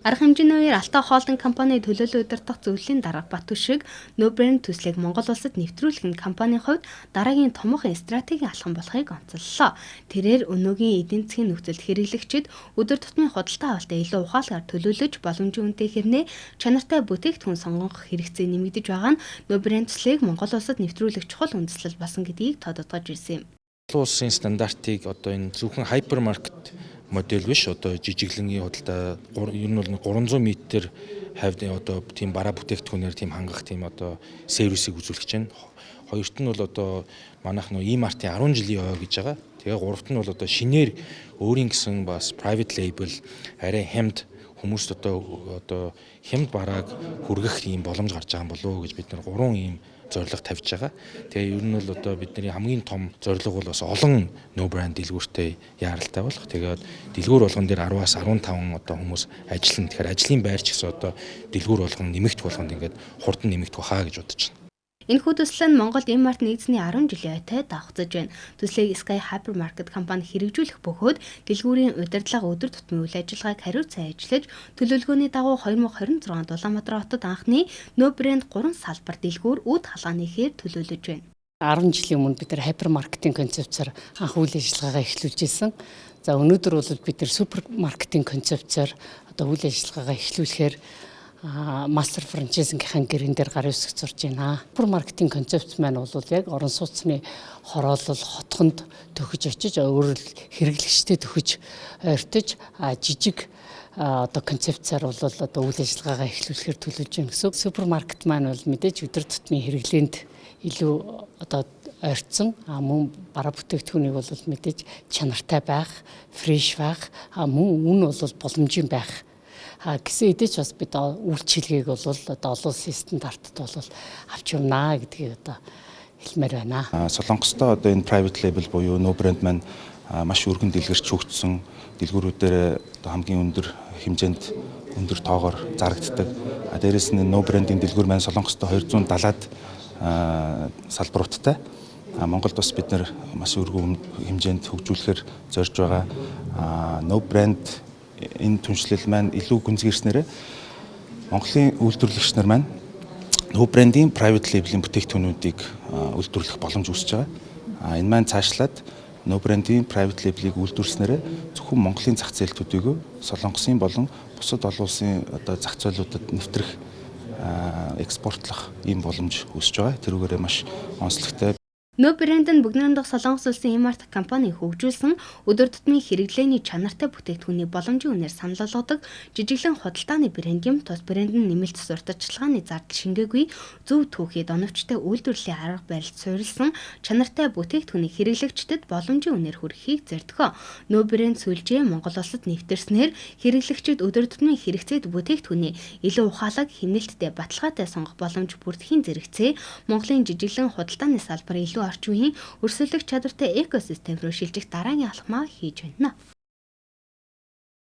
Арга хэмжээний үеэр Alta Holding компани төлөөлөл удирдах зөвлөлийн дарга Батүшиг No Brand төслийг Монгол улсад нэвтрүүлэх нь компанийн хувьд дараагийн томоохон стратеги алхам болохыг онцоллоо. Тэрээр өнөөгийн эдийн засгийн нөхцөлд хэрэглэгчид өдөр тутмын худалдаа авалтаа илүү ухаалгаар төлөвлөж боломжийн үнэтэй хэрнээ чанартай бүтээгдэхүүн сонгох хэрэгцээ нэмэгдэж байгаа нь No Brand төслийг Монгол улсад нэвтрүүлэх чухал үндэслэл болсон гэдгийг тодотгож ирсэн юм. Улсын стандартыг одоо энэ зөвхөн хайпермаркет модель биш, одоо жижиглэнгийн худалдаа ер нь бол 300 м хавьд одоо тийм бараа бүтээгдэхүүнээр тийм хангах тийм одоо сервисийг үзүүлэх чинь. Хоёрт нь бол одоо манайх нөө E-Mart-ийн 10 жилийн яваа гэж байгаа. Тэгээ гуравт нь бол одоо шинээр өөрийн гэсэн бас private label арай хямд хүмүүст одоо хямд барааг хүргэх ийм боломж гарч байгаа юм болов уу гэж бид нар 3 ийм зорилго тавьж байгаа. Тэгээ ер нь бол одоо бидний хамгийн том зорилго бол бас олон No Brand дэлгүүртэй яаралтай болох. Тэгээд дэлгүүр болгон дээр 10-аас 15 одоо хүмүүс ажиллана. Тэгэхээр ажлын байр ч гэсэн одоо дэлгүүр болгон нэмэгдэх болгонд ингээд хурдан нэмэгдэх хаа гэж бодож байна. Энэхүү төсөл нь Монголд E-Mart нэгдсэний 10 жилийн ойтой давхцаж байна. Төслийг Sky Hypermarket компани хэрэгжүүлэх бөгөөд дэлгүүрийн удирдлага өдөр тутмын үйл ажиллагааг хариуцсан ажиллаж төлөвлөгөөний дагуу 2026 онд Улаанбаатар хотод анхны No Brand 3 салбар дэлгүүр үд хаалгаа нээхээр төлөвлөж байна. 10 жилийн өмнө бид нар хайпермаркетинг концепцээр анх үйл ажиллагаагаа эхлүүлж ирсэн. За өнөөдөр бол бид нар супермаркетинг концепцээр одоо үйл ажиллагаагаа эхлүүлэхээр мастер франчайзингийн гэрэн дээр гар үсгэж сурж байна. Супермаркетинг концепц маань бол яг орон сууцны хороолол хотхонд төхөж очиж өөрөөр хэрэглэгчдэд төхөж ойртож жижиг одоо концепцаар бол одоо үйл ажиллагаагаа эхлүүлэхээр төлөвлөж байна гэсэн. Супермаркет маань бол мэдээж өдөр тутмын хэрэглээнд илүү одоо ойртсон мөн бараа бүтээгдэхүүнийг бол мэдээж чанартай байх, фреш байх, мөн үн бол боломжийн байх гэсэн эдэж бас бид үйлчилгээг бол одоо олон улсын стандартад бол авч явнаа гэдгийг одоо хэлмээр байна. Солонгостой одоо энэ private label буюу No Brand маань маш өргөн дэлгэрч хөгжсөн дэлгүүрүүдээр одоо хамгийн өндөр хэмжээнд өндөр тоогоор зарагддаг. Дээрээс нь No Brand-ийн дэлгүүр маань Солонгостой 270-аад салбаруудтай. Монголд бас бид нар маш өргөн хэмжээнд хөгжүүлэхээр зорж байгаа. No Brand энэ түншлэл маань илүү гүнзгийрснээр Монголын үйлдвэрлэгч нар маань No Brand-ийн private label-ийн бүтээгдэхүүнүүдийг үйлдвэрлэх боломж үүсэж байгаа. Энэ маань цаашлаад No Brand-ийн private label-ийг үйлдвэрлэснээр зөвхөн Монголын зах зээл төдийгүй Солонгосын болон бусад олон улсын одоо зах зээлүүдэд нэвтрэх экспортлох ийм боломж үүсэж байгаа. Тэрүүгээрээ маш онцлогтой. No Brand нь бүгд найрамдах Солонгос улсын E-Mart компани хөгжүүлсэн өдөр тутмын хэрэглээний чанартай бүтээгдэхүүний боломжийн үнээр санал болгодог жижиглэн худалдааны брэнд юм. Тус брэнд нь нэмэлт сурталчилгааны зардал шингээгүй зөв түүхийд оновчтой үйлдвэрлэлийн арга барилд суурилсан чанартай бүтээгдэхүүний хэрэглэгчдэд боломжийн үнээр хүргэхийг зордгоо. No Brand сүлжээ Монгол улсад нэвтэрснээр хэрэглэгчид өдөр тутмын хэрэгцээд бүтээгдэхүүний илүү ухаалаг, хяналттай, баталгаатай сонгох боломж бүрдэхийн зэрэгцээ Монголын жижиглэн худалдааны салбар илүү орчин үеийн өрсөлдөх чадвартай экосистем рүү шилжих дараагийн алхмаа хийж байна.